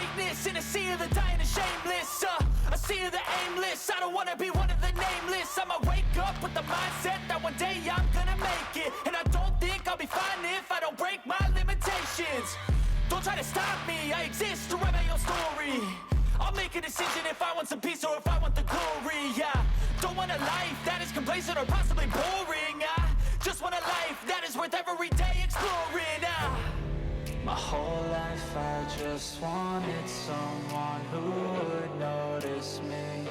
greatness in a sea of the dying and shameless, a sea of the aimless. I don't wanna be one of the nameless. I'ma wake up with the mindset that one day I'm gonna make it, and I don't think I'll be fine if I don't break my limitations. Don't try to stop me, I exist to write my own story. I'll make a decision if I want some peace or if I want the glory. Yeah, don't want a life that is complacent or possibly boring. I just want a life that is worth every day exploring. My whole life I just wanted someone who would notice me.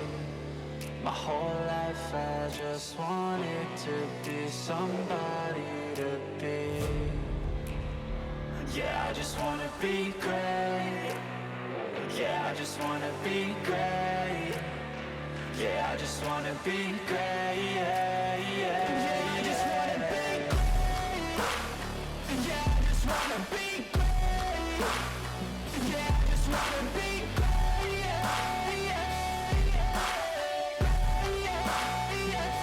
My whole life I just wanted to be somebody to be. Yeah, I just wanna be great. Yeah, I just wanna be great. Yeah, I just wanna be great. Yeah, yeah, yeah, I just wanna be great. Yeah, I just wanna be great. Yeah, I just wanna be great. Yeah, yeah, yeah, yeah, yeah.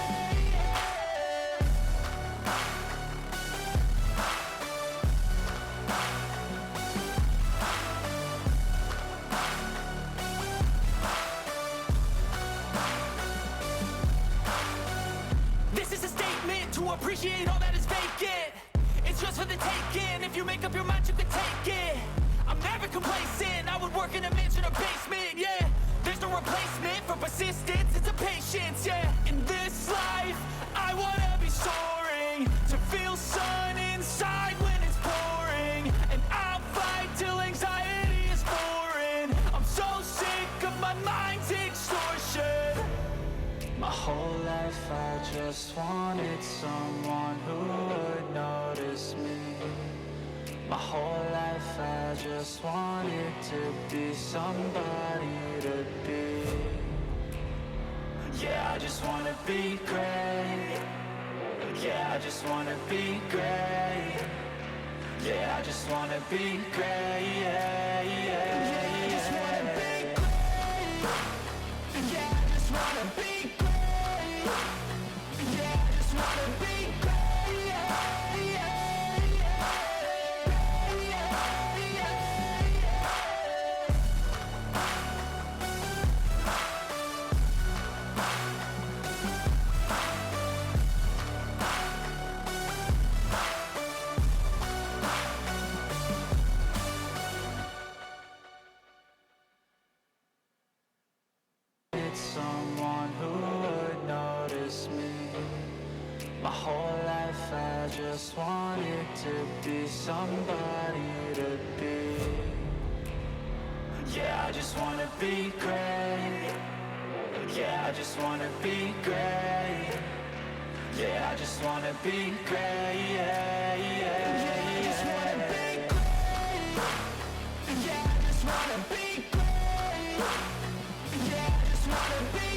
This is a statement to appreciate all that is vacant. It's just for the taking. If you make up your mind, you can take it. I'm never complacent. I would work in a mansion or basement. Yeah, there's no replacement for persistence. It's a patience. Yeah, in this life I wanna be soaring, to feel sun inside when it's pouring, and I'll fight till anxiety is foreign. I'm so sick of my mind's extortion. My whole life I just wanted someone who would notice me. My whole life I just wanted to be somebody to be. Yeah, I just wanna be great. Yeah, I just wanna be great. Yeah, I just wanna be great. Yeah, yeah, yeah, I just wanna be great. Yeah, I just wanna be great. Yeah, I just wanna be great. Yeah, yeah, yeah, yeah, yeah. It's someone who would notice me. My whole life I just wanted to be somebody to be. Yeah, I just wanna be great. Yeah, I just wanna be great. Yeah, I just wanna be great. Yeah, yeah, yeah, I just wanna be great. Yeah, I just wanna be great. Yeah, I just wanna be